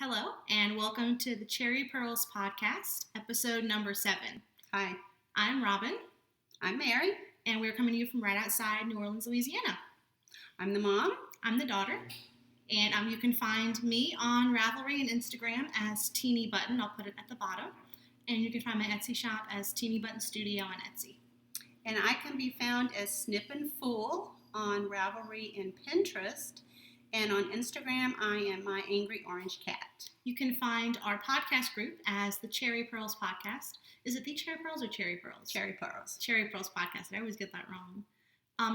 Hello, and welcome to the Cherry Purls podcast, episode number 7. Hi, I'm Robin, I'm Mary. and we're coming to you from right outside New Orleans, Louisiana. I'm the mom. I'm the daughter, and you can find me on Ravelry and Instagram as Teeny Button. I'll put it at the bottom. And you can find my Etsy shop as Teeny Button Studio on Etsy. And I can be found as Snip and Fool on Ravelry and Pinterest. And on Instagram, I am my Angry Orange Cat. You can find our podcast group as the Cherry Purls podcast. Is it the Cherry Purls or Cherry Purls? Cherry Purls. Cherry Purls podcast. I always get that wrong.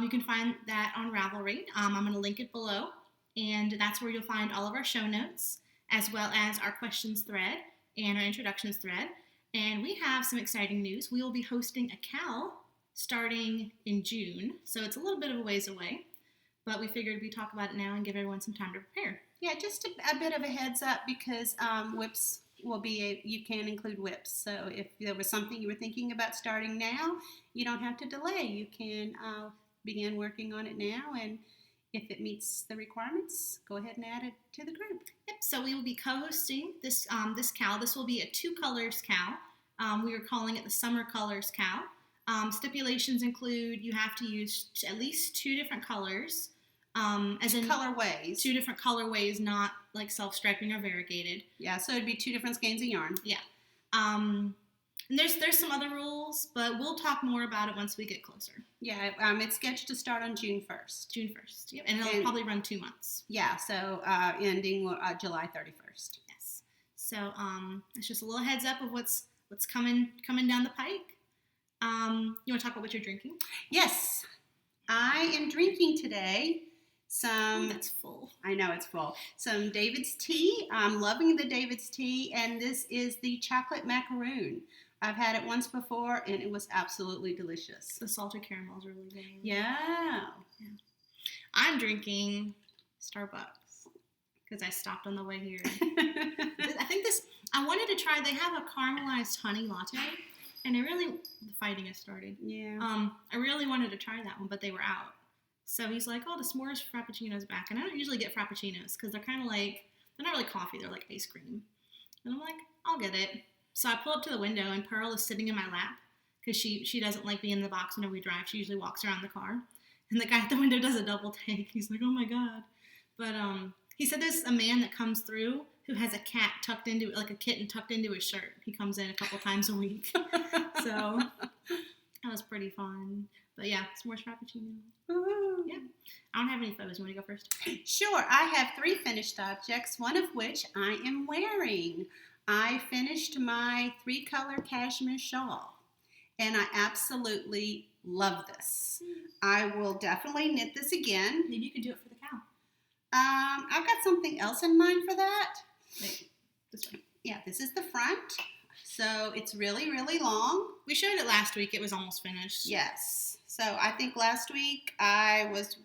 You can find that on Ravelry. I'm going to link it below. And that's where you'll find all of our show notes, as well as our questions thread and our introductions thread. And we have some exciting news. We will be hosting a CAL starting in June. So it's a little bit of a ways away. But we figured we'd talk about it now and give everyone some time to prepare. Yeah, just a bit of a heads up because whips will be, you can include whips. So if there was something you were thinking about starting now, you don't have to delay. You can begin working on it now, and if it meets the requirements, go ahead and add it to the group. Yep, so we will be co-hosting this CAL. This will be a 2 colors CAL. We are calling it the Summer Colors CAL. Stipulations include you have to use at least 2 different colors. As in colorways. 2 different colorways, not like self-striping or variegated. Yeah, so it'd be 2 different skeins of yarn. Yeah. And there's some other rules, but we'll talk more about it once we get closer. Yeah, it's scheduled to start on June 1st. June 1st, yep. And it'll probably run 2 months. Yeah, so ending July 31st. Yes. So it's just a little heads up of what's coming down the pike. You want to talk about what you're drinking? Yes. I am drinking today that's full. I know it's full. Some David's tea. I'm loving the David's tea, and this is the chocolate macaroon. I've had it once before, and it was absolutely delicious. The salted caramel is really good. Yeah. I'm drinking Starbucks because I stopped on the way here. I think I wanted to try, they have a caramelized honey latte, and the fighting has started. Yeah. I really wanted to try that one, but they were out. So he's like, oh, the s'mores frappuccino's back. And I don't usually get frappuccinos because they're kind of like, they're not really coffee, they're like ice cream. And I'm like, I'll get it. So I pull up to the window, and Pearl is sitting in my lap because she doesn't like being in the box whenever we drive. She usually walks around the car. And the guy at the window does a double take. He's like, oh my God. But he said there's a man that comes through who has a cat tucked into, like a kitten tucked into his shirt. He comes in a couple times a week. So that was pretty fun. But yeah, s'mores frappuccino. Woo-hoo. Yeah. I don't have any photos. You want to go first? Sure. I have 3 finished objects, one of which I am wearing. I finished my 3-color cashmere shawl, and I absolutely love this. I will definitely knit this again. Maybe you could do it for the cow. I've got something else in mind for that. Wait, this way. Yeah, this is the front. So it's really, really long. We showed it last week. It was almost finished. Yes. So I think last week I was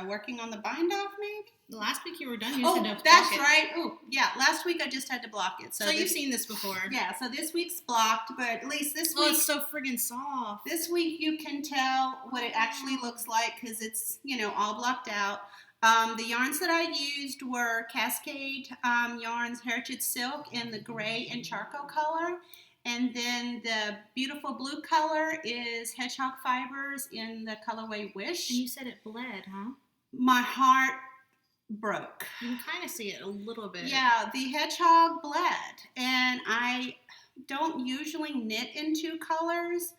working on the bind off, maybe? The last week you were done. You just had to block that's it. right. Oh, yeah. Last week I just had to block it. So you've seen this before. Yeah. So this week's blocked, but at least this week. Oh, it's so friggin' soft. This week you can tell what it actually looks like because it's, all blocked out. The yarns that I used were Cascade yarns, Heritage Silk in the gray and charcoal color. And then the beautiful blue color is Hedgehog Fibers in the colorway Wish. And you said it bled, huh? My heart broke. You can kind of see it a little bit. Yeah, the Hedgehog bled. And I don't usually knit in 2 colors,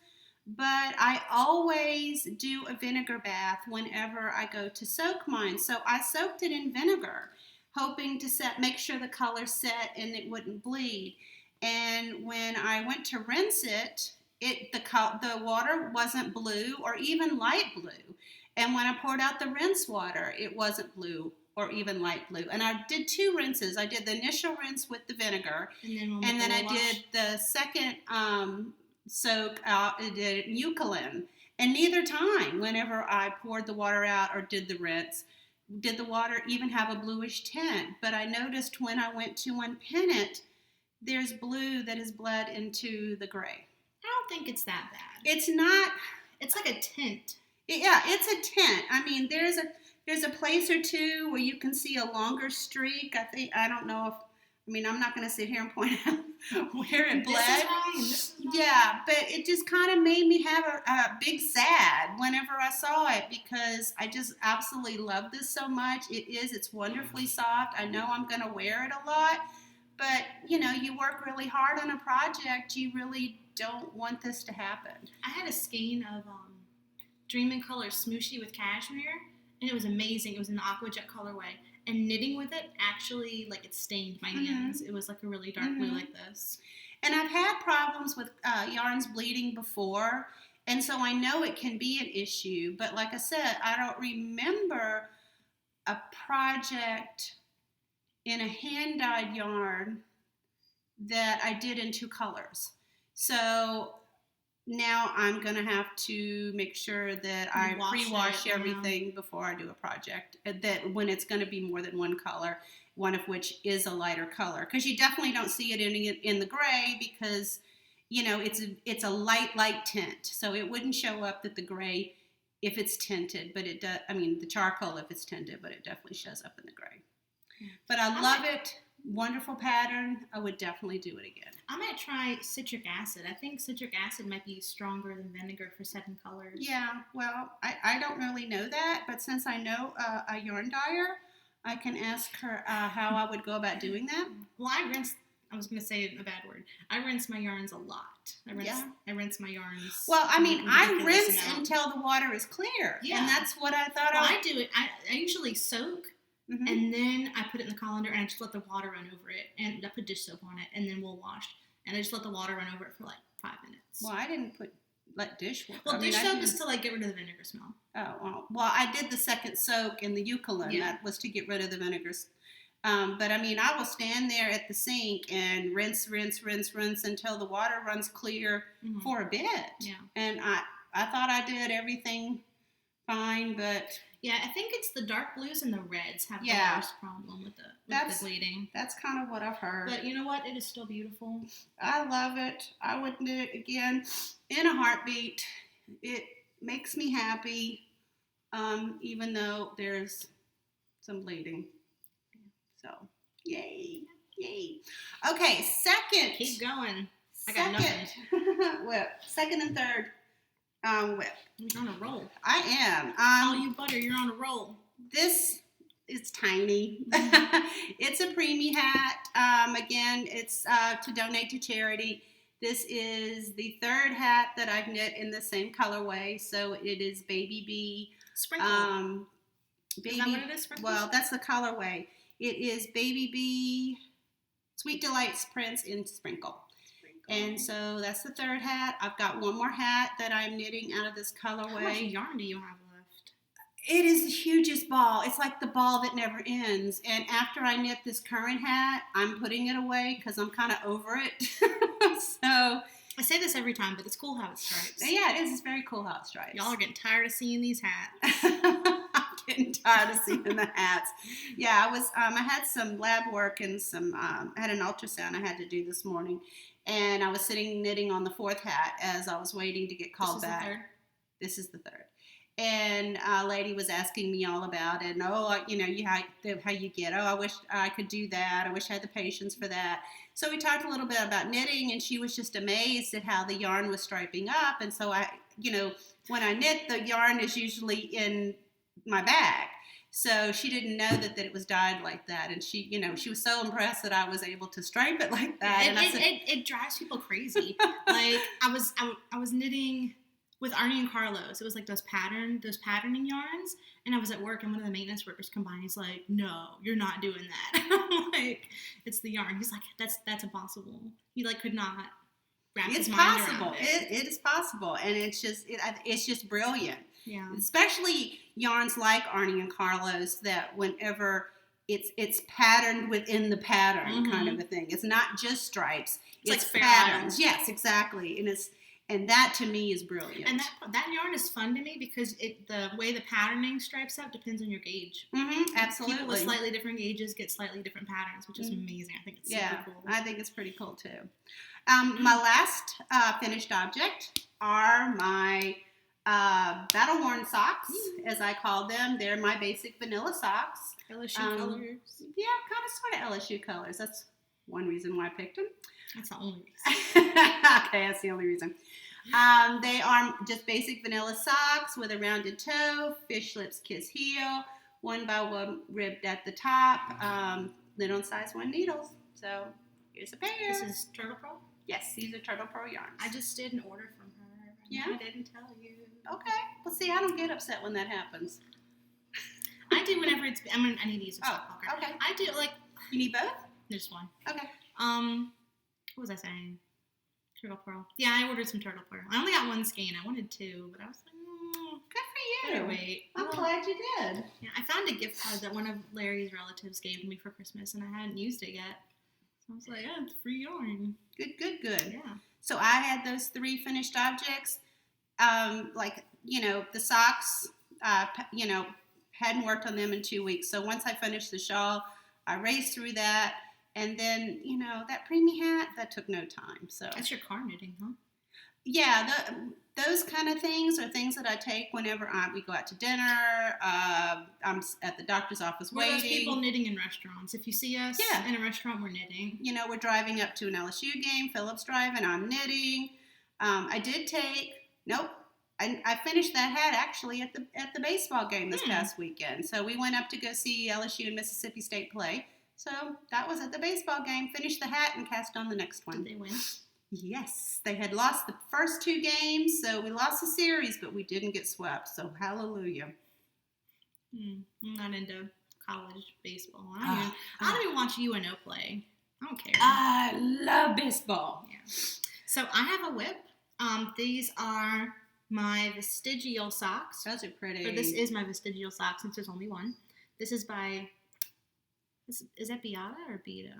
but I always do a vinegar bath whenever I go to soak mine. So I soaked it in vinegar, hoping to make sure the color set and it wouldn't bleed. And when I went to rinse it, the water wasn't blue or even light blue. And when I poured out the rinse water, it wasn't blue or even light blue. And I did 2 rinses. I did the initial rinse with the vinegar, and then I did the second soak out. I did eucalyptus. And neither time, whenever I poured the water out or did the rinse, did the water even have a bluish tint. But I noticed when I went to unpin it, there's blue that has bled into the gray. I don't think it's that bad. It's not. It's like a tint. Yeah, it's a tint. I mean, there's a place or two where you can see a longer streak. I don't know if I mean, I'm not going to sit here and point out where it bled. This is wrong and this is wrong. Yeah, but it just kind of made me have a big sad whenever I saw it because I just absolutely love this so much. It's wonderfully soft. I know I'm going to wear it a lot, but you work really hard on a project. You really don't want this to happen. I had a skein of Dream in Color Smooshie with cashmere, and it was amazing. It was an aqua jet colorway. And knitting with it actually, like, it stained my hands. It was like a really dark blue like this. And I've had problems with yarns bleeding before, and so I know it can be an issue. But like I said, I don't remember a project in a hand-dyed yarn that I did in 2 colors. So now I'm going to have to make sure that I pre-wash everything before I do a project, that when it's going to be more than 1 color, one of which is a lighter color. Because you definitely don't see it in the gray because, it's a light tint. So it wouldn't show up that the gray if it's tinted, but it does, the charcoal if it's tinted, but it definitely shows up in the gray. But I love it. Wonderful pattern. I would definitely do it again. I might try citric acid. I think citric acid might be stronger than vinegar for setting colors. Yeah, well, I don't really know that, but since I know a yarn dyer, I can ask her how I would go about doing that. Well, I was going to say a bad word. I rinse my yarns a lot. I rinse my yarns. Well, I rinse until the water is clear. Yeah. And that's what I thought I do it. I usually soak. Mm-hmm. And then I put it in the colander and I just let the water run over it. And I put dish soap on it and then we'll wash. And I just let the water run over it for like 5 minutes. Well, I didn't let dish water. Well, dish soap is to like get rid of the vinegar smell. Oh, well, I did the second soak in the Eucalypt. Yeah. That was to get rid of the vinegars. But I will stand there at the sink and rinse until the water runs clear for a bit. Yeah. And I thought I did everything fine, but... Yeah, I think it's the dark blues and the reds have the worst problem with the bleeding. That's kind of what I've heard. But you know what? It is still beautiful. I love it. I would knit it again in a heartbeat. It makes me happy, even though there's some bleeding. So, yay. Okay, second. Keep going. I got nothing. Whip. Second and third. Whip. You're on a roll. I am. Call you butter. You're on a roll. This is tiny. It's a preemie hat. Again, it's to donate to charity. This is the 3rd hat that I've knit in the same colorway. So it is Baby Bee. Sprinkle. Is that what it is? Sprinkle? Well, that's the colorway. It is Baby Bee Sweet Delights Prints in Sprinkle. And so that's the 3rd hat. I've got one more hat that I'm knitting out of this colorway. How much yarn do you have left? It is the hugest ball. It's like the ball that never ends. And after I knit this current hat, I'm putting it away because I'm kind of over it. So I say this every time, but it's cool how it stripes. Yeah, it is. It's very cool how it stripes. Y'all are getting tired of seeing these hats. I'm getting tired of seeing the hats. Yeah, I had some lab work and I had an ultrasound I had to do this morning. And I was sitting knitting on the 4th hat as I was waiting to get called back. This is the 3rd. And a lady was asking me all about it. And, how you get, I wish I could do that. I wish I had the patience for that. So we talked a little bit about knitting, and she was just amazed at how the yarn was striping up. And so when I knit, the yarn is usually in my bag. So she didn't know that it was dyed like that, and she was so impressed that I was able to stripe it like that. It drives people crazy. Like I was knitting with Arnie and Carlos. It was like those patterning yarns, and I was at work, and one of the maintenance workers come by, and he's like, "No, you're not doing that." I'm like, "It's the yarn." He's like, "That's impossible." He could not wrap his mind around it. It is possible, and it's just brilliant. Yeah. Especially yarns like Arnie and Carlos that whenever it's patterned within the pattern kind of a thing. It's not just stripes. It's like patterns. Yes, exactly. And that to me is brilliant. And that yarn is fun to me because the way the patterning stripes out depends on your gauge. Mm-hmm, absolutely. People with slightly different gauges get slightly different patterns, which is amazing. I think it's super cool. I think it's pretty cool too. My last finished object are my battle worn socks, as I call them. They're my basic vanilla socks. LSU colors. Yeah, kind of sort of LSU colors. one reason why I picked them. That's the only reason. Okay, that's the only reason. They are just basic vanilla socks with a rounded toe, fish lips kiss heel, 1x1 ribbed at the top, lint on size 1 needles. So here's a pair. This is Turtle Pearl? Yes, these are Turtle Pearl yarns. I just did an order from her. Yeah? I didn't tell you. Okay. Well, see, I don't get upset when that happens. I do whenever it's. I mean, I need to use a sock pucker. Okay. I do like. You need both? Just one. Okay. What was I saying? Turtle Pearl. Yeah, I ordered some Turtle Pearl. I only got one skein. I wanted 2, but I was like, good for you. better wait. I'm glad you did. Yeah, I found a gift card that one of Larry's relatives gave me for Christmas, and I hadn't used it yet. So I was like, it's free yarn. Good. Yeah. So I had those 3 finished objects. The socks, hadn't worked on them in 2 weeks. So once I finished the shawl, I raced through that. And then, that preemie hat, that took no time. So That's your car knitting, huh? Yeah, those kind of things are things that I take whenever we go out to dinner. I'm at the doctor's office We're waiting. those people knitting in restaurants. If you see us in a restaurant, we're knitting. We're driving up to an LSU game, Phillips Drive, and I'm knitting. I did take, I finished that hat actually at the baseball game this past weekend. So we went up to go see LSU and Mississippi State play. So that was at the baseball game. Finished the hat and cast on the next one. Did they win? Yes. They had lost the first 2 games, so we lost the series, but we didn't get swept. So hallelujah. I'm not into college baseball. I don't even watch UNO play. I don't care. I love baseball. Yeah. So I have a whip. These are my vestigial socks. Those are pretty. Or this is my vestigial sock since there's only one. This is by, is that Beata or Beta?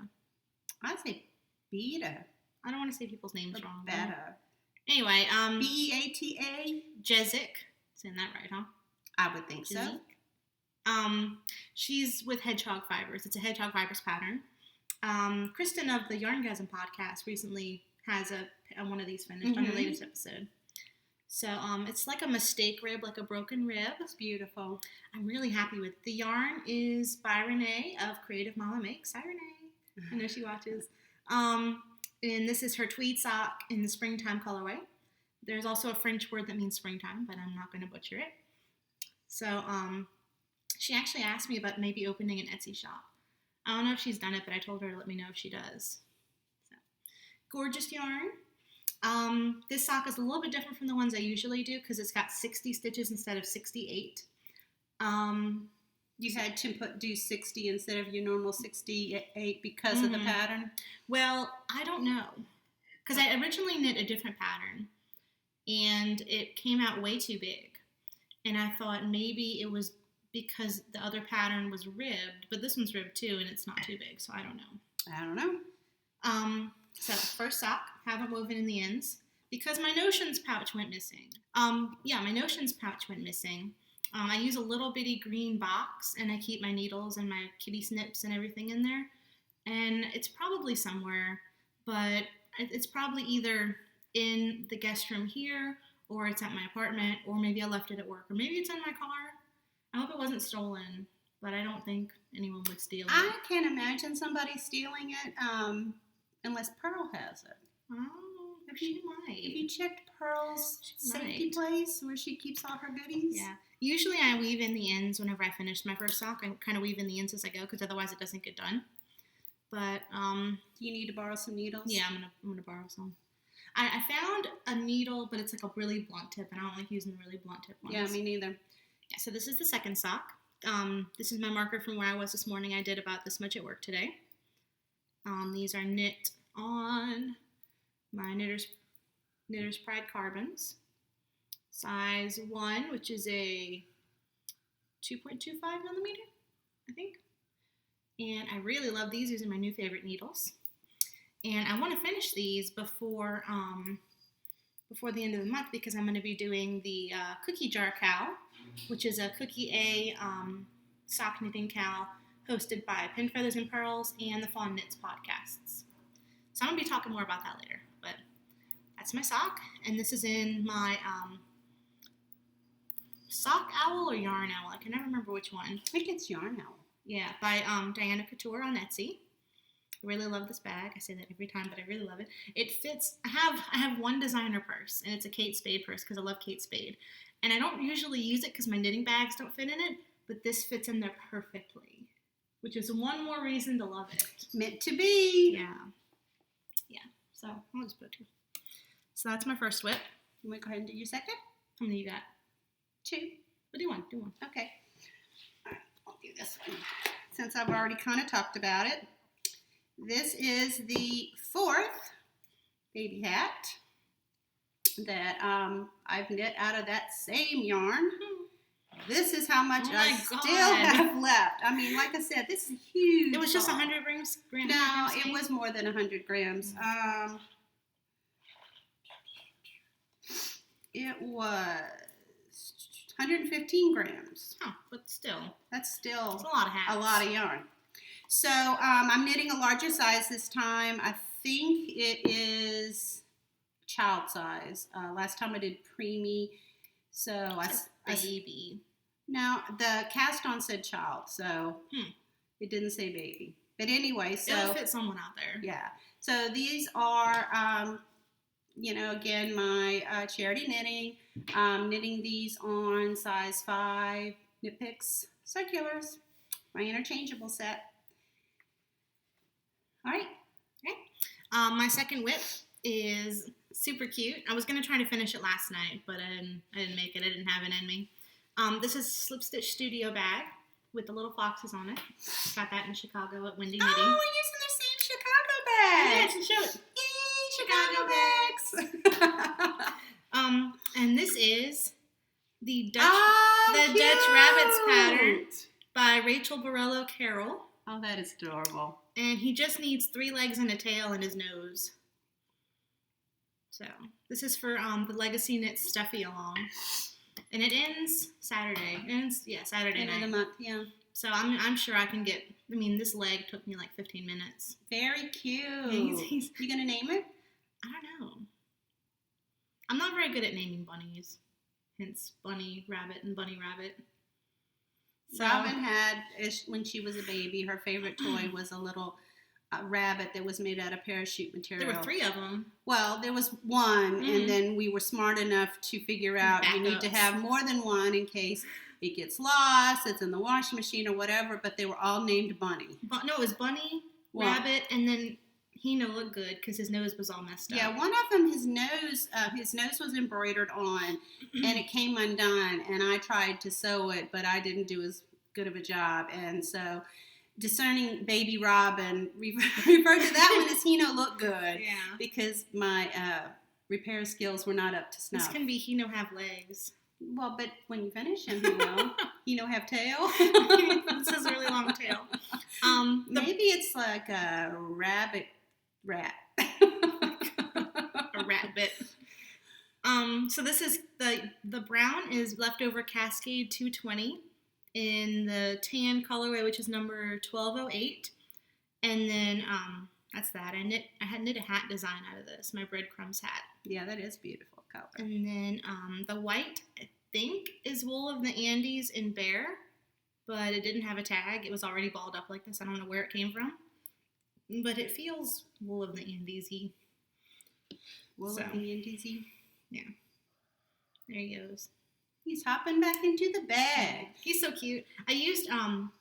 I say Beta. I don't want to say people's names wrong. Beta. Anyway, Beata. Jezik. Saying that right, huh? I would think so. She's with Hedgehog Fibers. It's a Hedgehog Fibers pattern. Kristen of the Yarngasm podcast recently has one of these finished on her latest episode. So it's like a mistake rib, like a broken rib. It's beautiful. I'm really happy with it. The yarn is by Renee of Creative Mama Makes. Hi, Renee. I know she watches. And this is her tweed sock in the springtime colorway. There's also a French word that means springtime, but I'm not going to butcher it. So she actually asked me about maybe opening an Etsy shop. I don't know if she's done it, but I told her to let me know if she does. So, gorgeous yarn. This sock is a little bit different from the ones I usually do because it's got 60 stitches instead of 68. You had to do 60 instead of your normal 68 because of the pattern? Well, I don't know. Because I originally knit a different pattern, and it came out way too big. And I thought maybe it was because the other pattern was ribbed, but this one's ribbed too, and it's not too big, so I don't know. So first sock, haven't woven in the ends because my notions pouch went missing. My notions pouch went missing. I use a little bitty green box, and I keep my needles and my kitty snips and everything in there. And it's probably somewhere, but it's probably either in the guest room here, or it's at my apartment, or maybe I left it at work, or maybe it's in my car. I hope it wasn't stolen, but I don't think anyone would steal it. I can't imagine somebody stealing it unless Pearl has it. Oh, she might. Have you checked Pearl's safety place where she keeps all her goodies? Yeah. Usually I weave in the ends whenever I finish my first sock. I kind of weave in the ends as I go because otherwise it doesn't get done. But do you need to borrow some needles? Yeah, I'm gonna borrow some. I found a needle, but it's like a really blunt tip, and I don't like using the really blunt tip ones. Yeah, me neither. Yeah, so this is the second sock. This is my marker from where I was this morning. I did about this much at work today. These are knit on my Knitter's Pride carbons. Size 1, which is a 2.25 millimeter, I think. And I really love these. These are my new favorite needles. And I want to finish these before the end of the month because I'm going to be doing the Cookie Jar Cow, which is a Cookie A sock knitting cow hosted by Pin Feathers and Purls and the Fawn Knits podcasts. So I'm going to be talking more about that later. But that's my sock, and this is in my Sock Owl or Yarn Owl. I can never remember which one. I think it's Yarn Owl. Yeah, by Diana Couture on Etsy. I really love this bag. I say that every time, but I really love it. It fits. I have one designer purse, and it's a Kate Spade purse because I love Kate Spade. And I don't usually use it because my knitting bags don't fit in it, but this fits in there perfectly, which is one more reason to love it. Meant to be. Yeah. Yeah. So I'll just put two. So that's my first whip. You want to go ahead and do your second? How many you got? 2. What do you want? Do one. Okay. All right, I'll do this one. Since I've already kind of talked about it. This is the 4th baby hat that I've knit out of that same yarn. This is how much I still have left. I mean, like I said, this is huge. It was just 100 grams? No, it was more than 100 grams. It was 115 grams. Oh, but still. That's still a lot of hats. A lot of yarn. So I'm knitting a larger size this time. I think it is child size. Last time I did preemie. So baby. Now, the cast on said child, so it didn't say baby. But anyway, so it'll fit someone out there. Yeah. So these are, again, my charity knitting. Knitting these on size 5 Knit Picks circulars, my interchangeable set. All right. Okay. My second whip is super cute. I was gonna try to finish it last night, but I didn't make it. I didn't have it in me. This is Slip Stitch Studio bag with the little foxes on it. Got that in Chicago at Wendy Knitting. Oh, we're using the same Chicago bag. Yeah, show it. Yay, Chicago bags. And this is the Dutch Rabbits pattern by Rachel Borello Carroll. Oh, that is adorable. And he just needs 3 legs and a tail and his nose. So this is for the Legacy Knit Stuffy Along. And it ends Saturday. Saturday End night. of the month, yeah. So I'm sure I can get, this leg took me like 15 minutes. Very cute. You going to name it? I don't know. I'm not very good at naming bunnies. Hence Bunny Rabbit and Bunny Rabbit. So, Robin had, when she was a baby, her favorite toy was a little rabbit that was made out of parachute material. There were 3 of them. Well, there was one, and then we were smart enough to figure out you need to have more than one in case it gets lost, it's in the washing machine or whatever, but they were all named Bunny. No, it was Bunny, Rabbit, and then Hino looked good because his nose was all messed up. Yeah, one of them, his nose was embroidered on, and it came undone, and I tried to sew it, but I didn't do as good of a job, and so discerning baby Robin referred to that one as Hino looked good. Yeah. Because my repair skills were not up to snuff. This can be Hino have legs. Well, but when you finish him, he will. Hino have tail. This is a really long tail. Maybe it's like a rat. A rat bit. So this is the brown is Leftover Cascade 220 in the tan colorway, which is number 1208. And then that's that. I had knit a hat design out of this, my breadcrumbs hat. Yeah, that is beautiful color. And then the white, I think, is Wool of the Andes in Bear, but it didn't have a tag. It was already balled up like this. I don't know where it came from. But it feels Wool of the Andes-y. Wool of the Andes-y? Yeah. There he goes. He's hopping back into the bag. He's so cute. I used some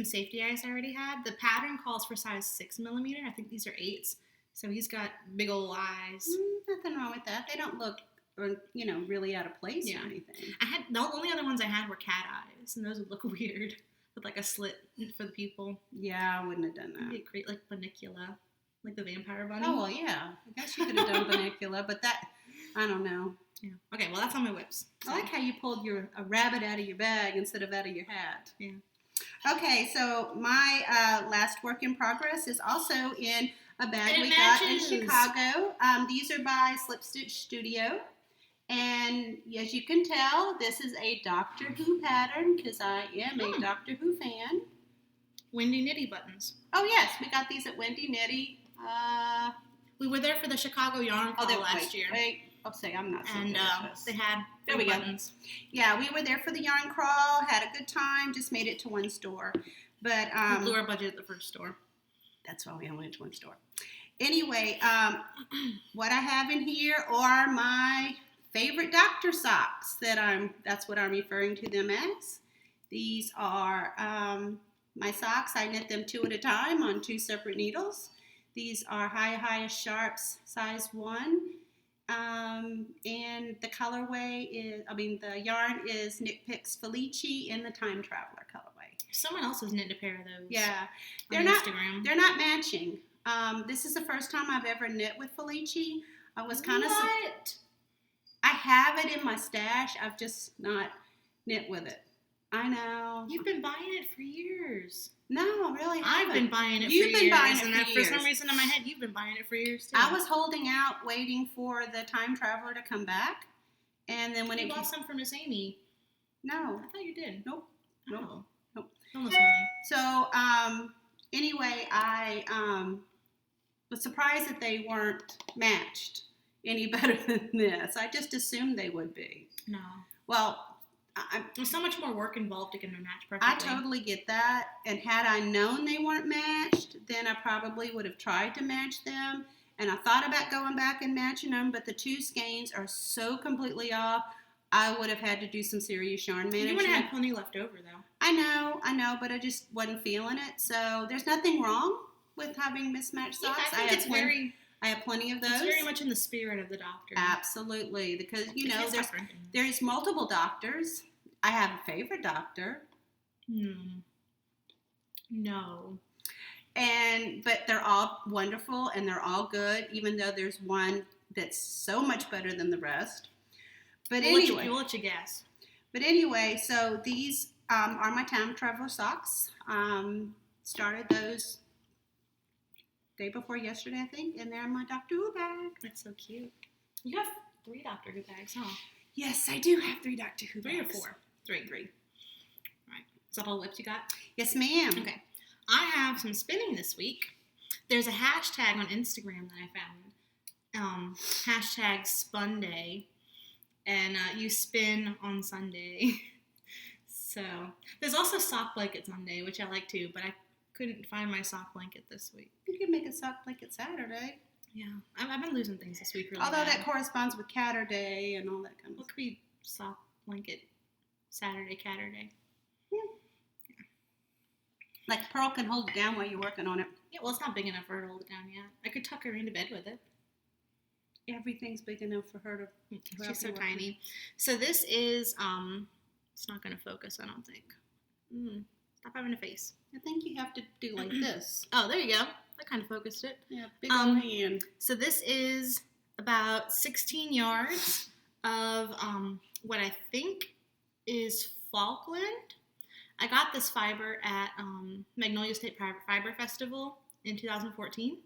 safety eyes I already had. The pattern calls for size 6mm. I think these are 8s. So he's got big old eyes. Nothing wrong with that. They don't look, really out of place or anything. The only other ones I had were cat eyes, and those would look weird with like a slit for the pupil. Yeah, I wouldn't have done that. It'd create like Bunnicula, like the vampire bunny. Oh well, yeah. I guess you could have done Bunnicula, but that I don't know. Yeah. Okay, well that's on my whips. So. I like how you pulled a rabbit out of your bag instead of out of your hat. Yeah. Okay, so my last work in progress is also in a bag we matches. Got in Chicago. These are by Slip Stitch Studio. And as you can tell, this is a Doctor Who pattern because I am a Doctor Who fan. Wendy Knitty buttons. Oh, yes. We got these at Wendy Knitty. We were there for the Chicago Yarn Crawl last year. I'll say I'm not so and good at this. They had there we buttons. Go. Yeah, we were there for the yarn crawl, had a good time, just made it to one store. But we blew our budget at the first store. That's why we only went to one store. Anyway, what I have in here are my favorite doctor socks that's what I'm referring to them as. These are my socks. I knit them 2 at a time on 2 separate needles. These are Highest Sharps size 1. And the colorway the yarn is Knit Picks Felici in the Time Traveler colorway. Someone else has knit a pair of those. Yeah. On Instagram. They're not matching. This is the first time I've ever knit with Felici. I was kind of... What? I have it in my stash. I've just not knit with it. I know. You've been buying it for years. No, I really haven't. I've been buying it You've for years. You've been buying it and for years. For some reason in my head, you've been buying it for years too. I was holding out, waiting for the Time Traveler to come back. And then when you bought some for Miss Amy. No. I thought you did. Nope. Oh. Nope. Don't listen to me. So, anyway, I was surprised that they weren't matched any better than this. I just assumed they would be. No. Well, there's so much more work involved to get them to match perfectly. I totally get that. And had I known they weren't matched, then I probably would have tried to match them. And I thought about going back and matching them, but the 2 skeins are so completely off, I would have had to do some serious yarn management. You would have had plenty left over, though. I know, but I just wasn't feeling it. So there's nothing wrong with having mismatched socks. Yeah, I think I have plenty of those. It's very much in the spirit of the doctor. Absolutely, because there's multiple doctors. I have a favorite doctor. No. But they're all wonderful and they're all good, even though there's one that's so much better than the rest. But anyway, we'll let you guess. But anyway, so these are my Time Traveler socks. Started those day before yesterday, I think, and they're in my Doctor Who bag. That's so cute. You have 3 Doctor Who bags, huh? Yes, I do have 3 Doctor Who 3 bags. 3 or 4? 3. All right. Is that all the lips you got? Yes, ma'am. Okay. I have some spinning this week. There's a hashtag on Instagram that I found. Hashtag #SpunDay. And you spin on Sunday. So there's also sock blanket Sunday, which I like too, but I couldn't find my sock blanket this week. You can make a sock blanket Saturday. Yeah, I've been losing things this week. Really Although bad. that corresponds with Catterday and all that kind of What could be sock blanket Saturday, Catterday? Yeah. Like Pearl can hold it down while you're working on it. Yeah, well, it's not big enough for her to hold it down yet. I could tuck her into bed with it. Everything's big enough for her to. She's so tiny. So this is it's not going to focus, I don't think. Stop having a face. I think you have to do like this. Oh, there you go. That kind of focused it. Yeah, big old hand. So this is about 16 yards of what I think is Falkland. I got this fiber at Magnolia State Fiber Festival in 2014,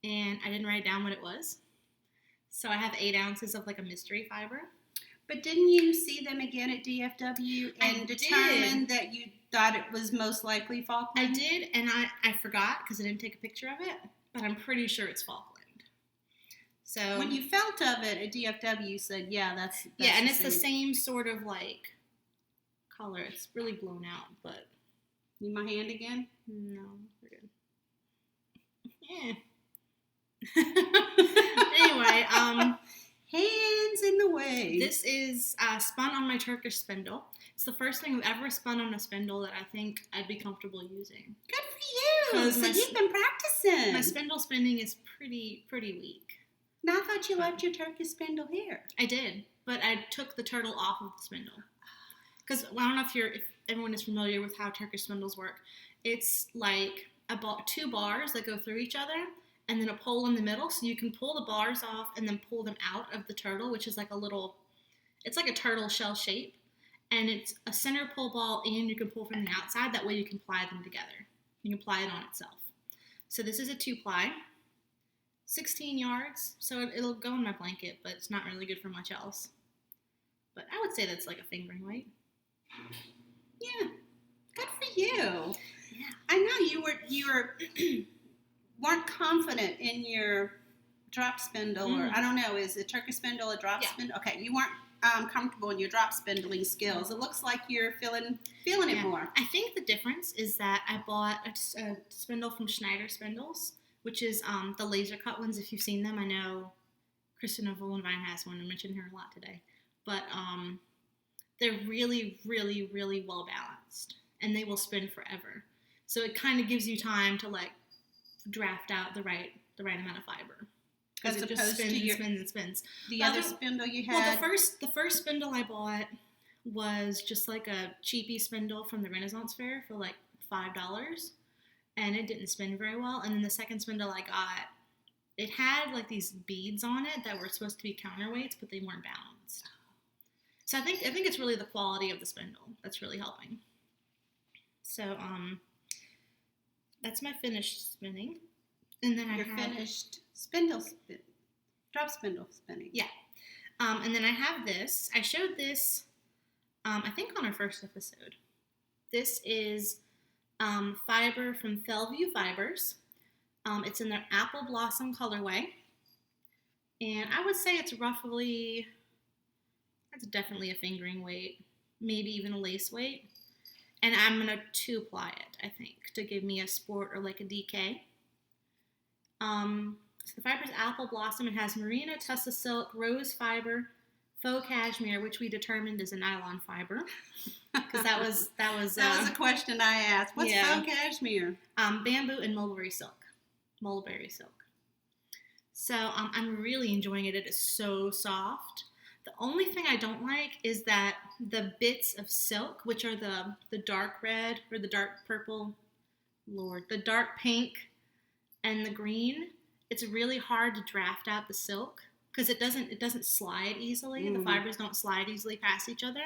and I didn't write down what it was. So I have 8 ounces of like a mystery fiber. But didn't you see them again at DFW and determine that you thought it was most likely Falkland? I did, and I forgot because I didn't take a picture of it, but I'm pretty sure it's Falkland. So when you felt of it at DFW, you said, yeah, that's yeah, and it's the same sort of like color. It's really blown out, but need my hand again? No, we're good. Yeah. Anyway, hands in the way. This is spun on my Turkish spindle. It's the first thing I've ever spun on a spindle that I think I'd be comfortable using. Good for you. So you've been practicing. My spindle spinning is pretty weak. Now I thought you left your Turkish spindle here. I did, but I took the turtle off of the spindle. Because I don't know if everyone is familiar with how Turkish spindles work. It's like 2 bars that go through each other, and then a pole in the middle, so you can pull the bars off and then pull them out of the turtle, which is like it's like a turtle shell shape, and it's a center pull ball, and you can pull from the outside. That way you can ply them together. You can ply it on itself. So this is a 2-ply, 16 yards, so it'll go in my blanket, but it's not really good for much else. But I would say that's like a fingering weight. Yeah, good for you. Yeah, I know you were weren't confident in your drop spindle, or I don't know, is a Turkish spindle a drop spindle? Okay, you weren't comfortable in your drop spindling skills. It looks like you're feeling it more. I think the difference is that I bought a spindle from Schneider Spindles, which is the laser cut ones. If you've seen them, I know Christina Vollenvine has one. I mentioned her a lot today. But they're really, really, really well balanced, and they will spin forever. So it kind of gives you time to like draft out the right amount of fiber. As it opposed just spins to and spins and spins. The other spindle you had. Well, the first spindle I bought was just like a cheapy spindle from the Renaissance Fair for like $5, and it didn't spin very well. And then the second spindle I got, it had like these beads on it that were supposed to be counterweights, but they weren't balanced. So I think it's really the quality of the spindle that's really helping. So that's my finished spinning. And then Your finished drop spindle spinning. Yeah. And then I have this. I showed this, I think on our first episode. This is fiber from Fellview Fibers. It's in their Apple Blossom colorway. And I would say it's definitely a fingering weight, maybe even a lace weight. And I'm going to two-ply it, I think, to give me a sport or like a DK. So the fiber is Apple Blossom. It has merino, tussa silk, rose fiber, faux cashmere, which we determined is a nylon fiber. Because that was a question I asked. What's faux cashmere? Bamboo and mulberry silk. So I'm really enjoying it. It is so soft. The only thing I don't like is that the bits of silk, which are the dark red or the dark purple, the dark pink and the green, it's really hard to draft out the silk because it doesn't slide easily. The fibers don't slide easily past each other.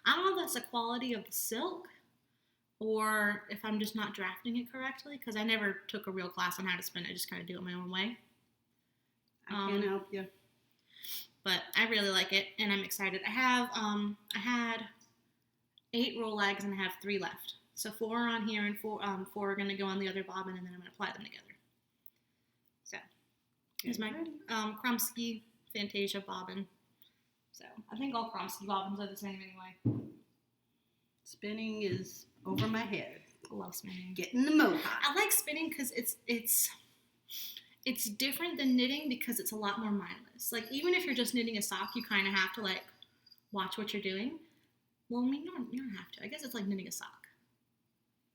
I don't know if that's the quality of the silk or if I'm just not drafting it correctly because I never took a real class on how to spin. I just kind of do it my own way. I can't help you. But I really like it, and I'm excited. I had 8 roll legs, and I have 3 left. So 4 are on here, and 4 are going to go on the other bobbin, and then I'm going to apply them together. So here's my Kromsky Fantasia bobbin. So I think all Kromsky bobbins are the same anyway. Spinning is over my head. I love spinning. Getting the mohawk. I like spinning because it's different than knitting because it's a lot more mindless. Like, even if you're just knitting a sock, you kind of have to, like, watch what you're doing. Well, I mean, you don't have to. I guess it's like knitting a sock.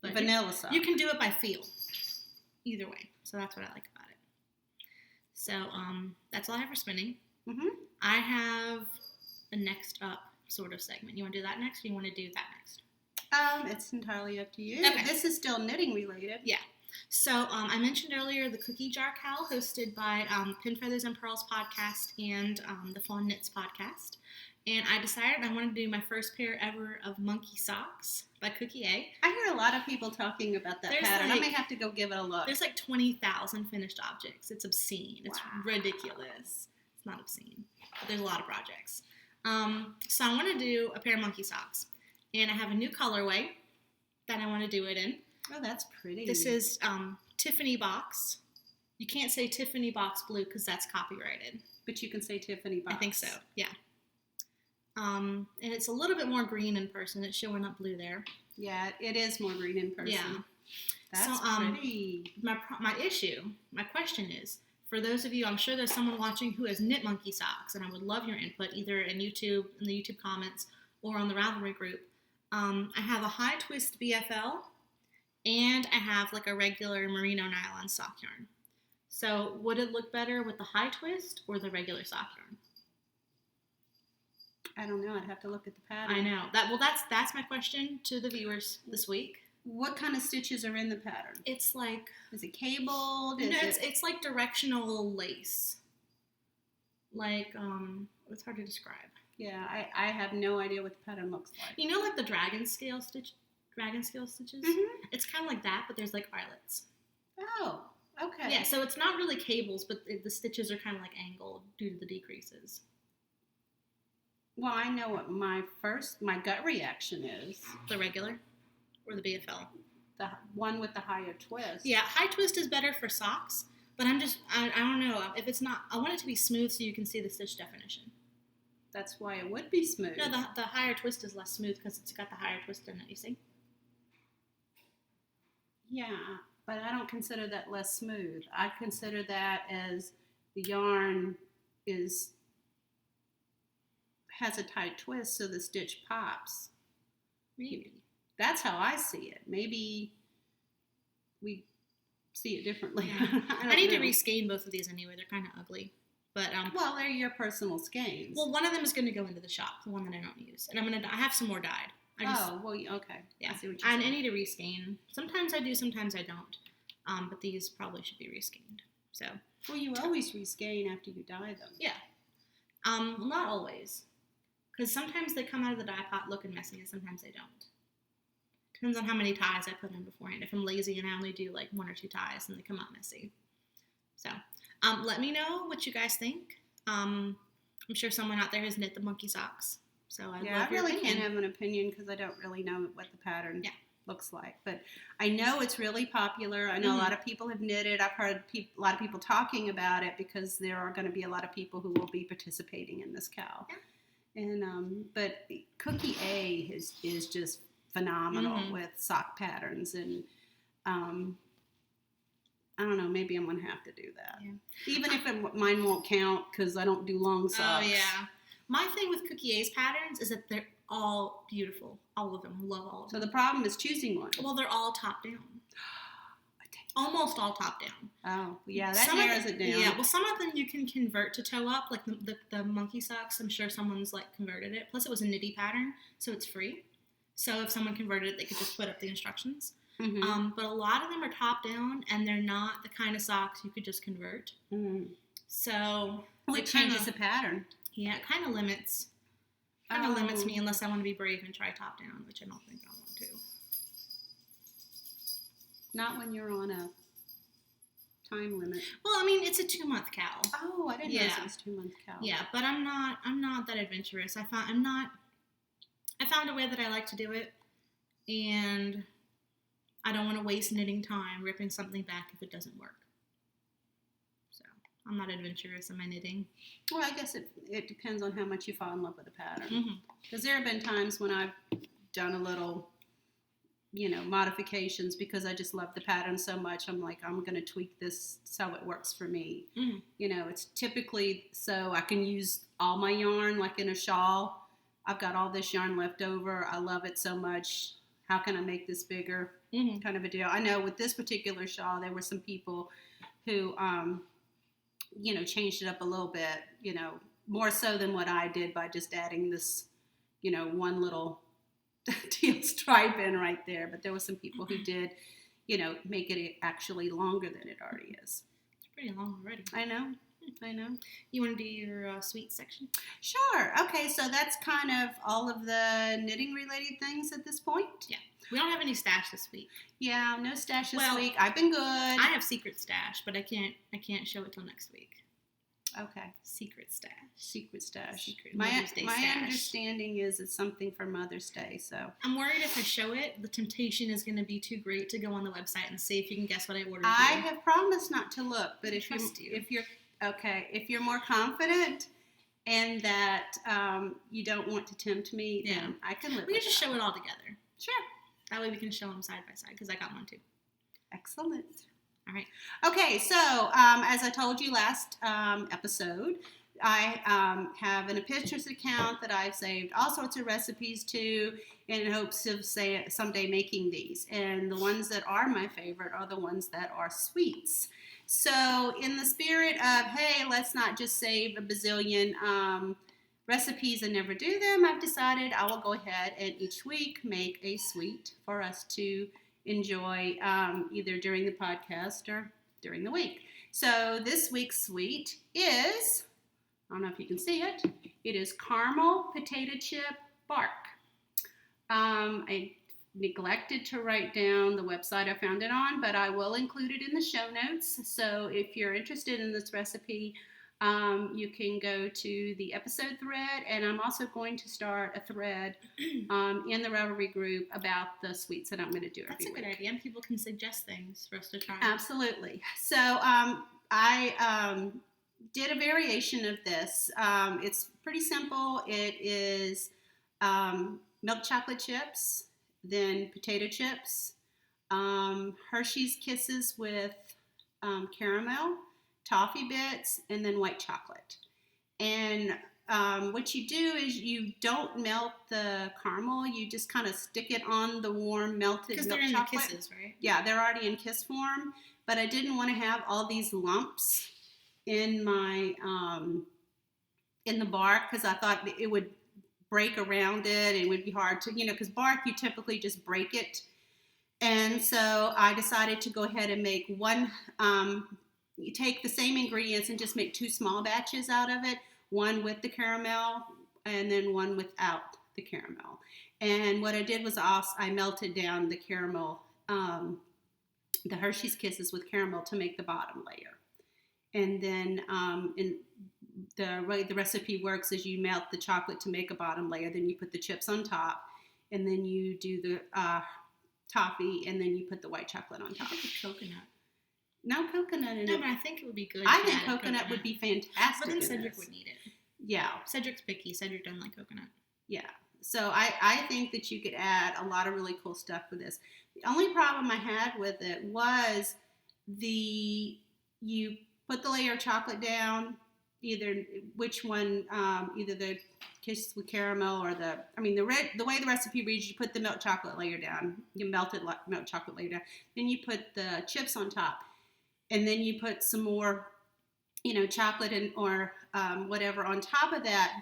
But vanilla sock. You can do it by feel. Either way. So that's what I like about it. So, that's all I have for spinning. Mm-hmm. I have a next up sort of segment. You want to do that next, or you want to do that next? It's entirely up to you. Okay. This is still knitting related. Yeah. So I mentioned earlier the Cookie Jar Cowl hosted by Pin Feathers and Purls podcast and the Fawn Knits podcast. And I decided I wanted to do my first pair ever of monkey socks by Cookie A. I hear a lot of people talking about that pattern. I may have to go give it a look. There's like 20,000 finished objects. It's obscene. It's ridiculous. It's not obscene, but there's a lot of projects. So I want to do a pair of monkey socks. And I have a new colorway that I want to do it in. Oh, that's pretty. This is Tiffany Box. You can't say Tiffany Box Blue because that's copyrighted. But you can say Tiffany Box. I think so, yeah. And it's a little bit more green in person. It's showing up blue there. Yeah, it is more green in person. Yeah. That's pretty. My question is, for those of you, I'm sure there's someone watching who has knit monkey socks, and I would love your input, either in the YouTube comments, or on the Ravelry group. I have a high twist BFL, and I have like a regular merino nylon sock yarn. So would it look better with the high twist or the regular sock yarn? I don't know. I'd have to look at the pattern. I know. That's my question to the viewers this week. What kind of stitches are in the pattern? It's like... Is it cabled? It's like directional lace. Like, it's hard to describe. Yeah, I have no idea what the pattern looks like. You know, like the dragon scale stitches? Mm-hmm. It's kind of like that, but there's like eyelets. Oh, okay. Yeah, so it's not really cables, but the stitches are kind of like angled due to the decreases. Well, I know what my gut reaction is. The regular? Or the BFL? The one with the higher twist. Yeah, high twist is better for socks, but I don't know. If it's not, I want it to be smooth so you can see the stitch definition. That's why it would be smooth. No, the higher twist is less smooth because it's got the higher twist in it, you see? Yeah, but I don't consider that less smooth. I consider that as the yarn has a tight twist, so the stitch pops. Maybe. That's how I see it. Maybe we see it differently. Yeah. I need to reskein both of these anyway. They're kind of ugly. But well, they're your personal skeins. Well, one of them is going to go into the shop, the one that I don't use, and I have some more dyed. Okay. Yeah, I see what you're saying. I need to reskein. Sometimes I do, sometimes I don't. But these probably should be reskeined. So. Well, you always reskein after you dye them. Yeah. Well, not always, because sometimes they come out of the dye pot looking messy, and sometimes they don't. Depends on how many ties I put in beforehand. If I'm lazy and I only do like 1 or 2 ties, then they come out messy. So, let me know what you guys think. I'm sure someone out there has knit the monkey socks. So I really can't have an opinion because I don't really know what the pattern looks like. But I know it's really popular. I know a lot of people have knitted. I've heard a lot of people talking about it because there are going to be a lot of people who will be participating in this cow. Yeah. And but Cookie A is just phenomenal with sock patterns, and I don't know, maybe I'm going to have to do that. Yeah. Even if mine won't count because I don't do long socks. Oh, yeah. My thing with Cookie A's patterns is that they're all beautiful. All of them. I love all of them. So the problem is choosing one. Well, they're all top down. Almost all top down. Oh, yeah, that narrows it down. Yeah, well, some of them you can convert to toe up, like the monkey socks. I'm sure someone's like converted it. Plus, it was a nitty pattern, so it's free. So if someone converted it, they could just put up the instructions. Mm-hmm. But a lot of them are top down, and they're not the kind of socks you could just convert. Mm-hmm. So it changes the pattern. Yeah, it kind of limits. Limits me unless I want to be brave and try top down, which I don't think I want to. Not when you're on a time limit. Well, I mean, it's a 2-month cow. Oh, I didn't know it was 2-month cow. Yeah, but I'm not that adventurous. I found a way that I like to do it, and I don't want to waste knitting time ripping something back if it doesn't work. So I'm not adventurous in my knitting. Well, I guess it depends on how much you fall in love with the pattern. Because there have been times when I've done a little, modifications because I just love the pattern so much. I'm like, I'm going to tweak this so it works for me. It's typically so I can use all my yarn like in a shawl. I've got all this yarn left over. I love it so much. How can I make this bigger? Kind of a deal. I know with this particular shawl, there were some people who, changed it up a little bit, more so than what I did by just adding this, one little teal stripe in right there. But there were some people who did, make it actually longer than it already is. It's pretty long already. I know. You want to do your sweet section? Sure. Okay, so that's kind of all of the knitting related things at this point. Yeah. We don't have any stash this week. Yeah, no stash this week. I've been good. I have secret stash, but I can't show it till next week. Okay. Secret stash. My understanding is it's something for Mother's Day, so. I'm worried if I show it, the temptation is going to be too great to go on the website and see if you can guess what I ordered. I have promised not to look, but if you're more confident and that you don't want to tempt me, then I can live with that. We can just show it all together. Sure. That way we can show them side by side, because I got one too. Excellent. All right. Okay, so as I told you last episode, I have an Pinterest account that I've saved all sorts of recipes to in hopes of someday making these. And the ones that are my favorite are the ones that are sweets. So in the spirit of, hey, let's not just save a bazillion recipes and never do them, I've decided I will go ahead and each week make a sweet for us to enjoy either during the podcast or during the week. So this week's sweet is, I don't know if you can see it, it is caramel potato chip bark. I neglected to write down the website I found it on, but I will include it in the show notes. So if you're interested in this recipe, you can go to the episode thread, and I'm also going to start a thread in the Ravelry group about the sweets that I'm going to do every week. That's a good idea, and people can suggest things for us to try. Absolutely. So I did a variation of this. It's pretty simple. It is milk chocolate chips, then potato chips, Hershey's Kisses with caramel, toffee bits, and then white chocolate. And what you do is you don't melt the caramel. You just kind of stick it on the warm melted Because milk they're in chocolate. the kisses, right? Yeah, they're already in kiss form. But I didn't want to have all these lumps in my in the bark because I thought it would break around it and it would be hard to, because bark you typically just break it. And so I decided to go ahead and make one. You take the same ingredients and just make 2 small batches out of it, one with the caramel and then one without the caramel. And what I did was also I melted down the caramel, the Hershey's Kisses with caramel to make the bottom layer. And then the way the recipe works is you melt the chocolate to make a bottom layer, then you put the chips on top, and then you do the toffee, and then you put the white chocolate on top. Coconut. No coconut in it. No, but I think it would be good. I think coconut would be fantastic. But then Cedric would need it. Yeah. Cedric's picky. Cedric doesn't like coconut. Yeah. So I think that you could add a lot of really cool stuff with this. The only problem I had with it was you put the layer of chocolate down, either the kiss with caramel or the way the recipe reads, you put the milk chocolate layer down, you melted milk chocolate layer down, then you put the chips on top, and then you put some more, chocolate or whatever on top of that.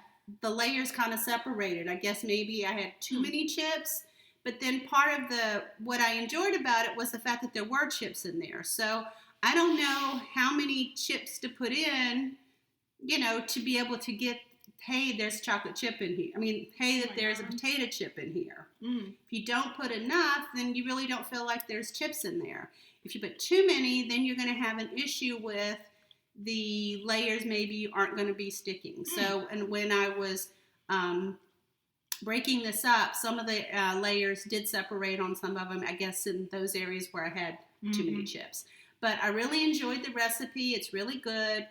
The layers kind of separated. I guess maybe I had too many chips, but then part of what I enjoyed about it was the fact that there were chips in there. So I don't know how many chips to put in, to be able to get, hey, there's chocolate chip in here. I mean, hey, that there's a potato chip in here. If you don't put enough, then you really don't feel like there's chips in there. If you put too many, then you're going to have an issue with the layers maybe aren't going to be sticking. So, and when I was breaking this up, some of the layers did separate on some of them, I guess in those areas where I had too many chips. But I really enjoyed the recipe. It's really good.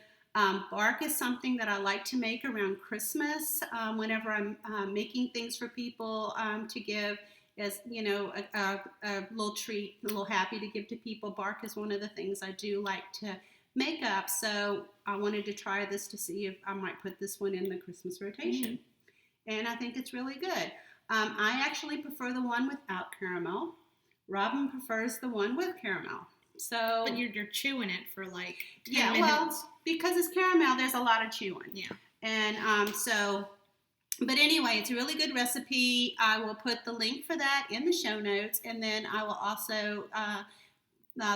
Bark is something that I like to make around Christmas whenever I'm making things for people to give as, a little treat, a little happy to give to people. Bark is one of the things I do like to make up. So I wanted to try this to see if I might put this one in the Christmas rotation. And I think it's really good. I actually prefer the one without caramel. Robin prefers the one with caramel. So, but you're chewing it for like 10 minutes. Well, because it's caramel, there's a lot of chewing. Yeah. And but anyway, it's a really good recipe. I will put the link for that in the show notes, and then I will also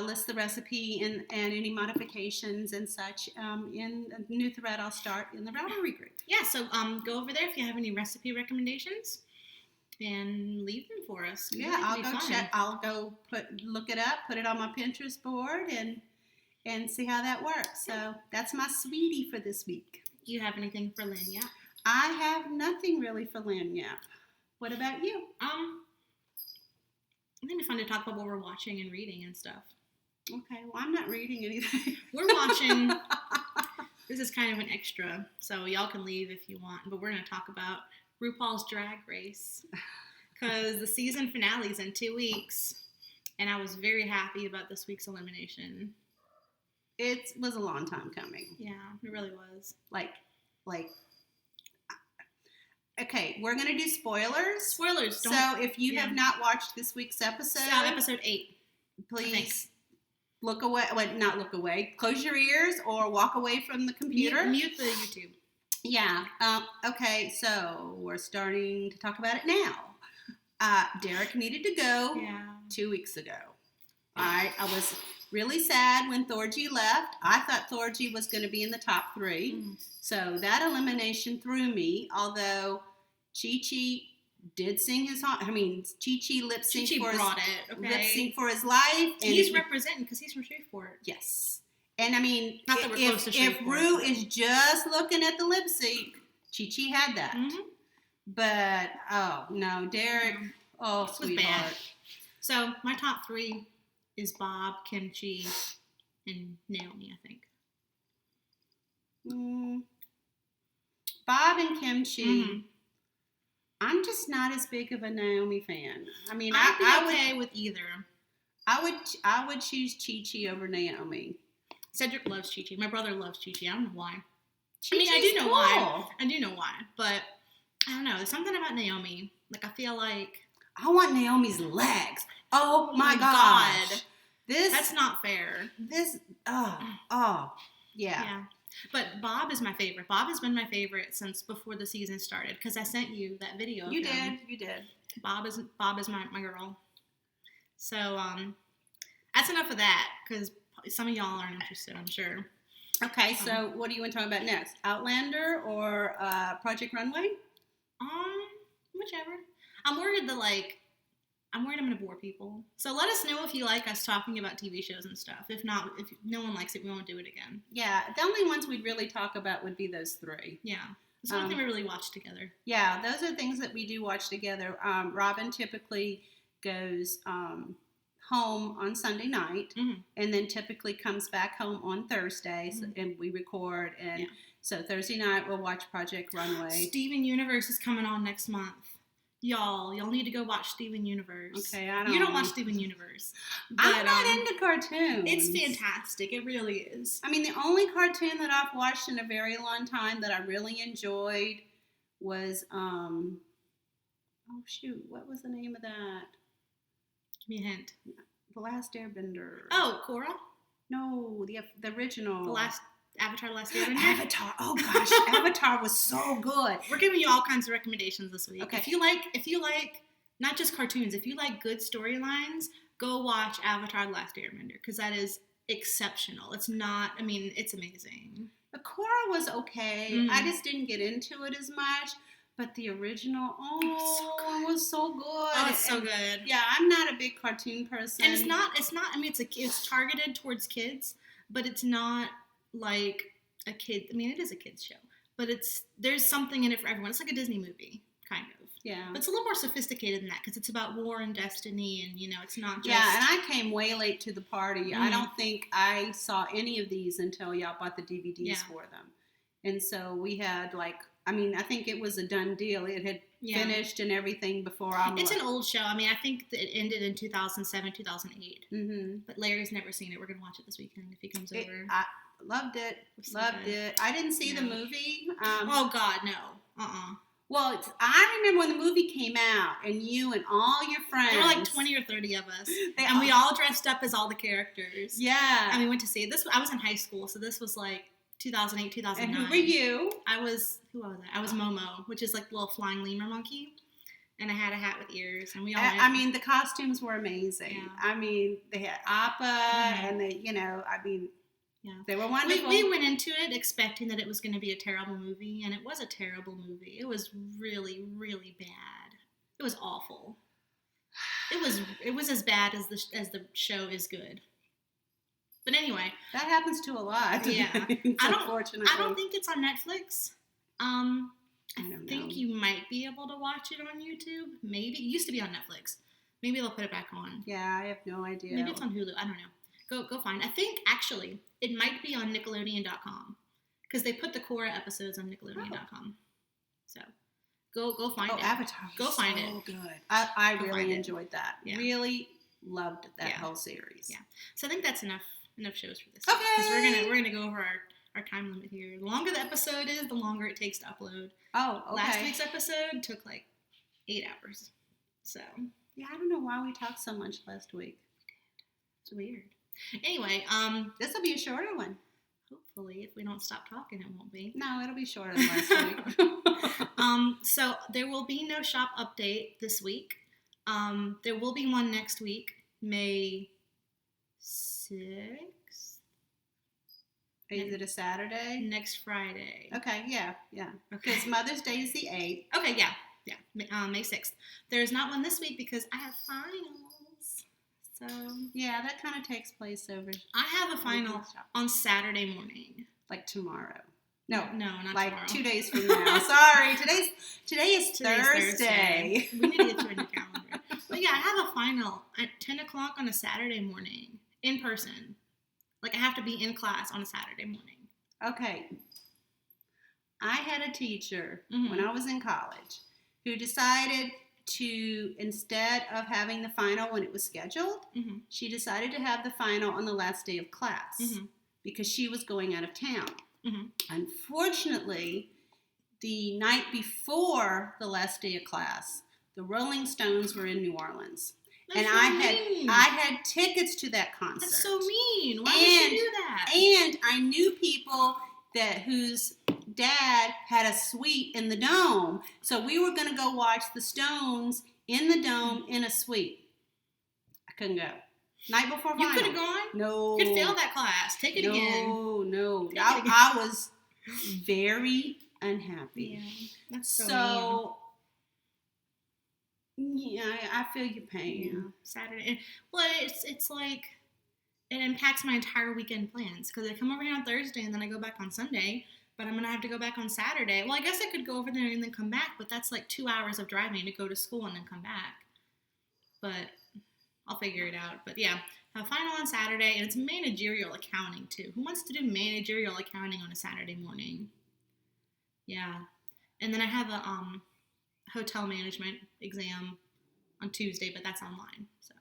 list the recipe and any modifications and such in a new thread I'll start in the Ravelry group. Yeah, so go over there if you have any recipe recommendations and leave them for us. Yeah, I'll go check. I'll go look it up, put it on my Pinterest board, and see how that works. So that's my sweetie for this week. Do you have anything for Lanyap? I have nothing really for Lanyap. What about you? I think it'd be fun to talk about what we're watching and reading and stuff. Okay, well, I'm not reading anything. We're watching, this is kind of an extra, so y'all can leave if you want, but we're going to talk about RuPaul's Drag Race, because the season finale is in 2 weeks, and I was very happy about this week's elimination. It was a long time coming. Yeah, it really was. Like, okay, we're going to do spoilers. Spoilers. So if you have not watched this week's episode. So episode 8. Please look away. Well, not look away. Close your ears or walk away from the computer. Mute the YouTube. Yeah. Okay, so we're starting to talk about it now. Derek needed to go 2 weeks ago. I was really sad when Thorgy left. I thought Thorgy was going to be in the top 3. So that elimination threw me, although Chi-Chi did sing his song. I mean, Chi-Chi lip-synced for his life. And he's representing because he's from Shreveport. Yes. And I mean, not that we're close to Shreveport. If Rue is just looking at the lip sync, Chi-Chi had that. But, oh, no, Derek, sweetheart. So my top 3 is Bob, Kimchi, and Naomi, I think. kimchi. Mhm. I'm just not as big of a Naomi fan. I mean, I'd be I okay would with either. I would choose Chi Chi over Naomi. Cedric loves Chi Chi. My brother loves Chi Chi. I don't know why. Chi I mean, I Chi's do know cool. why. I do know why. But I don't know. There's something about Naomi. Like, I feel like... I want Naomi's legs. Oh my God. gosh. That's not fair. Yeah. Yeah. But Bob is my favorite. Bob has been my favorite since before the season started because I sent you that video of him. You did. Bob is my girl. So that's enough of that because some of y'all aren't interested, I'm sure. Okay, so what do you want to talk about next? Outlander or Project Runway? Whichever. I'm worried I'm going to bore people. So let us know if you like us talking about TV shows and stuff. If not, if no one likes it, we won't do it again. Yeah, the only ones we'd really talk about would be those three. Yeah. It's the only thing we really watch together. Yeah, those are things that we do watch together. Robin typically goes home on Sunday night and then typically comes back home on Thursday and we record. And so Thursday night we'll watch Project Runway. Steven Universe is coming on next month. Y'all need to go watch Steven Universe. Okay, You don't watch Steven Universe. But, I'm not into cartoons. It's fantastic. It really is. I mean, the only cartoon that I've watched in a very long time that I really enjoyed was, oh shoot, what was the name of that? Give me a hint. The Last Airbender. Oh, Korra? No, the original. The last Avatar: The Last Airbender? Avatar. Oh gosh, Avatar was so good. We're giving you all kinds of recommendations this week. Okay. If you like not just cartoons, if you like good storylines, go watch Avatar: The Last Airbender because that is exceptional. It's amazing. The Korra was okay. I just didn't get into it as much. But the original, was so good. Oh, it's so good. Yeah, I'm not a big cartoon person. And it's not. I mean, it's targeted towards kids, but it's not like a kid. I mean, it is a kids show, but there's something in it for everyone. It's like a Disney movie, kind of. Yeah. But it's a little more sophisticated than that because it's about war and destiny, and it's not just. Yeah, and I came way late to the party. I don't think I saw any of these until y'all bought the DVDs for them, and so we had I think it was a done deal. It had finished and everything before I It's an old show. I mean, I think that it ended in 2007, 2008. Mm-hmm. But Larry's never seen it. We're going to watch it this weekend if he comes over. I loved it. Loved it. I didn't see the movie. Oh, God, no. Well, I remember when the movie came out and you and all your friends. There were like 20 or 30 of us. And we all dressed up as all the characters. Yeah. And we went to see it. I was in high school, so this was like 2008, 2009. And who were you? Who was I? I was Momo, which is like the little flying lemur monkey. And I had a hat with ears, and we all went. I mean, the costumes were amazing. Yeah. I mean, they had Appa, and they, they were wonderful. We went into it expecting that it was going to be a terrible movie, and it was a terrible movie. It was really, really bad. It was awful. It was as bad as the show is good. But anyway, that happens to a lot. Yeah, Unfortunately, I don't think it's on Netflix. I think you might be able to watch it on YouTube. Maybe it used to be on Netflix. Maybe they'll put it back on. Yeah, I have no idea. Maybe it's on Hulu. I don't know. Go find. I think actually it might be on Nickelodeon.com because they put the Korra episodes on Nickelodeon.com. So go find it. Avatar. Go find it. Good. I really enjoyed that. Yeah. Really loved that whole series. Yeah. So I think that's enough shows for this. Okay. Because we're gonna go over our time limit here. The longer the episode is, the longer it takes to upload. Oh, okay. Last week's episode took like 8 hours. So. Yeah, I don't know why we talked so much last week. It's weird. Anyway, this will be a shorter one. Hopefully, if we don't stop talking, it won't be. No, it'll be shorter than last week. So there will be no shop update this week. There will be one next week, May 6th. Is it a Saturday? Next Friday. Okay, yeah. Okay. Because Mother's Day is the 8th. Okay, yeah. May 6th. There's not one this week because I have finals. So yeah, that kind of takes place over. I have a final on Saturday morning. Like tomorrow. No, not like tomorrow. 2 days from now. Sorry, today is Thursday. We need to get you a new calendar. But yeah, I have a final at 10 o'clock on a Saturday morning in person. Like I have to be in class on a Saturday morning. Okay. I had a teacher Mhm. when I was in college who decided to, instead of having the final when it was scheduled, Mhm. she decided to have the final on the last day of class Mhm. because she was going out of town. Mhm. Unfortunately, the night before the last day of class, the Rolling Stones were in New Orleans. That's And so mean. I had tickets to that concert. That's so mean. Why would she do that? And I knew people whose dad had a suite in the Dome. So we were going to go watch the Stones in the Dome in a suite. I couldn't go. Night before final. You could have gone. No. You could fail that class. Take it again. No. Take it again. I was very unhappy. Yeah, that's so mean. Yeah, I feel your pain. Yeah, Saturday. Well, it's like it impacts my entire weekend plans because I come over here on Thursday and then I go back on Sunday. But I'm gonna have to go back on Saturday. Well, I guess I could go over there and then come back, but that's like 2 hours of driving to go to school and then come back. But I'll figure it out. But yeah, have a final on Saturday, and it's managerial accounting too. Who wants to do managerial accounting on a Saturday morning? Yeah, and then I have a hotel management exam on Tuesday, but that's online. So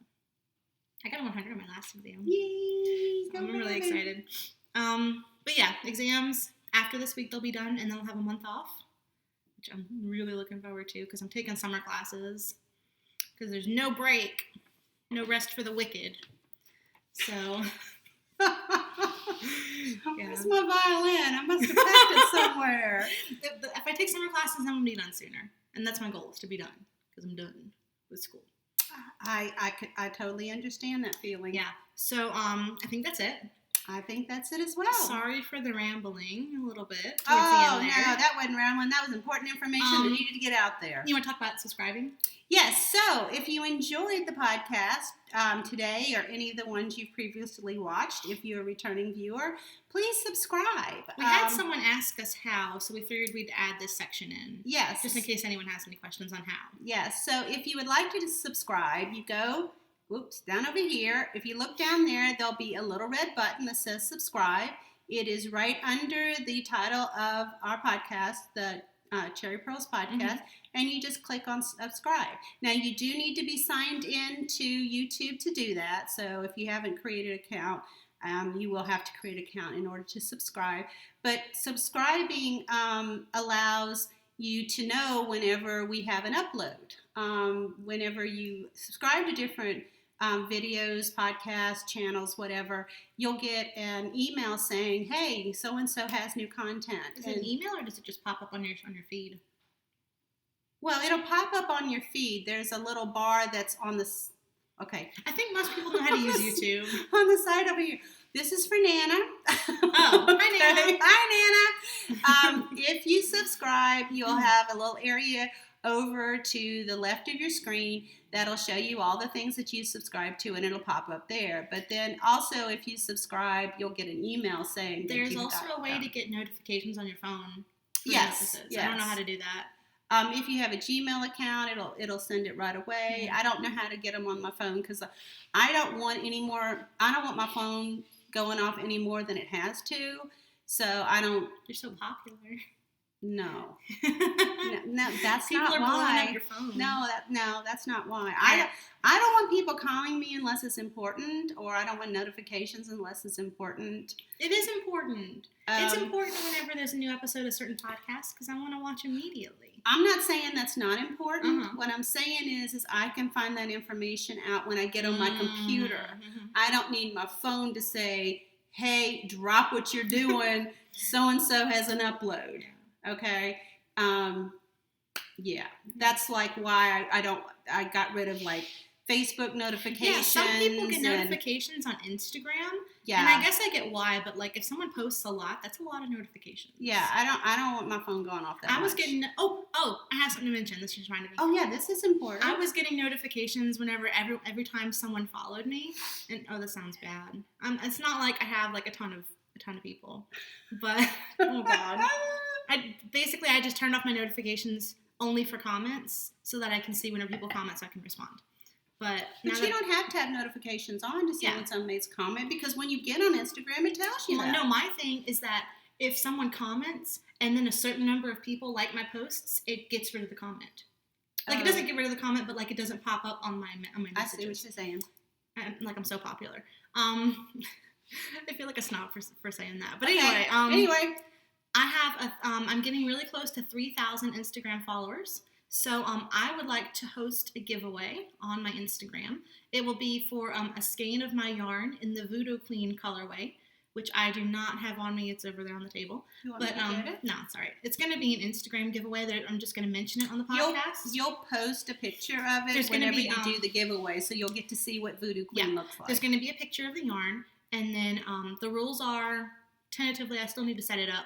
I got a 100 on my last exam. Yay! So I'm really excited. But yeah, exams after this week they'll be done, and then I'll have a month off, which I'm really looking forward to because I'm taking summer classes because there's no break, no rest for the wicked. So. Where's my violin? I must have packed it somewhere. If I take summer classes, I'm going to be done sooner. And that's my goal, is to be done. Because I'm done with school. I totally understand that feeling. Yeah. So, I think that's it. I think that's it as well. Sorry for the rambling a little bit. Oh, no, that wasn't rambling. That was important information that needed to get out there. You want to talk about subscribing? Yes. So, if you enjoyed the podcast today or any of the ones you've previously watched, if you're a returning viewer, please subscribe. We had someone ask us how, so we figured we'd add this section in. Yes. Just in case anyone has any questions on how. Yes. So, if you would like to subscribe, you go... down over here. If you look down there, there'll be a little red button that says subscribe. It is right under the title of our podcast, the Cherry Purls podcast, and you just click on subscribe. Now, you do need to be signed in to YouTube to do that, so if you haven't created an account, you will have to create an account in order to subscribe. But subscribing allows you to know whenever we have an upload. Whenever you subscribe to different videos, podcasts, channels, whatever, you'll get an email saying, hey, so-and-so has new content. Is it an email or does it just pop up on your feed? Well, it'll pop up on your feed. There's a little bar that's on the... Okay. I think most people know how to use YouTube. On the side over here. This is for Nana. Oh, hi, Nana. Hi, Nana. If you subscribe, you'll have a little area over to the left of your screen that'll show you all the things that you subscribe to, and it'll pop up there. But then also, if you subscribe, you'll get an email saying there's also a way to get notifications on your phone. Yes. I don't know how to do that. If you have a Gmail account, it'll send it right away. I don't know how to get them on my phone because I don't want my phone going off any more than it has to. So I don't. You're so popular. No, that's people not are why. blowing up your phone. No, that's not why. I don't want people calling me unless it's important, or I don't want notifications unless it's important. It is important. It's important whenever there's a new episode of certain podcasts because I want to watch immediately. I'm not saying that's not important. What I'm saying is I can find that information out when I get on my computer. I don't need my phone to say, hey, drop what you're doing. So-and-so has an upload. Okay. Yeah. That's like why I got rid of like Facebook notifications. Yeah, some people get notifications on Instagram. Yeah. And I guess I get why, but like if someone posts a lot, that's a lot of notifications. Yeah, I don't want my phone going off that much. I was getting I have something to mention. This just reminded me. Oh yeah, this is important. I was getting notifications whenever every time someone followed me. And this sounds bad. It's not like I have like a ton of people. But oh god. I just turned off my notifications only for comments so that I can see whenever people comment so I can respond. But you don't have to have notifications on to see when somebody's comment because when you get on Instagram, it tells you that. No, my thing is that if someone comments and then a certain number of people like my posts, it gets rid of the comment. Like, it doesn't get rid of the comment, but, like, it doesn't pop up on my messages. I see what you're saying. I'm so popular. I feel like a snob for saying that. But Okay. anyway, I have I'm getting really close to 3,000 Instagram followers. So I would like to host a giveaway on my Instagram. It will be for a skein of my yarn in the Voodoo Queen colorway, which I do not have on me. It's over there on the table. You want me to get it? No, it's all right. It's going to be an Instagram giveaway that I'm just going to mention it on the podcast. You'll post a picture of it whenever you do the giveaway, so you'll get to see what Voodoo Queen looks like. There's going to be a picture of the yarn, and then the rules are, tentatively, I still need to set it up.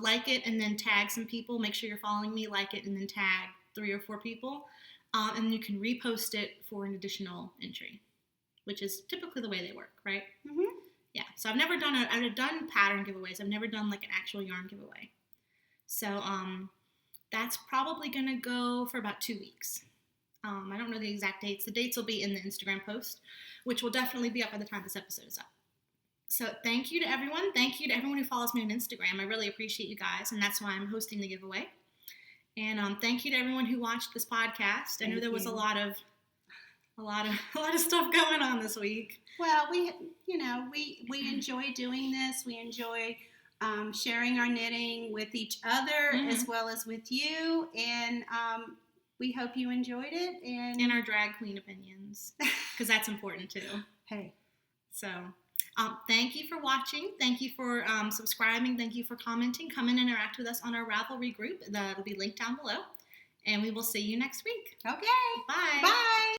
Like it and then tag some people. Make sure you're following me, like it, and then tag 3 or 4 people. And you can repost it for an additional entry, which is typically the way they work, right? Mm-hmm. Yeah, so I've done pattern giveaways. I've never done like an actual yarn giveaway. So that's probably going to go for about 2 weeks. I don't know the exact dates. The dates will be in the Instagram post, which will definitely be up by the time this episode is up. So thank you to everyone. Thank you to everyone who follows me on Instagram. I really appreciate you guys, and that's why I'm hosting the giveaway. And thank you to everyone who watched this podcast. I know there was a lot of stuff going on this week. Well, we enjoy doing this. We enjoy sharing our knitting with each other as well as with you, and we hope you enjoyed it. And our drag queen opinions, because that's important too. Hey. So thank you for watching. Thank you for subscribing. Thank you for commenting. Come and interact with us on our Ravelry group. That'll be linked down below. And we will see you next week. Okay. Bye. Bye.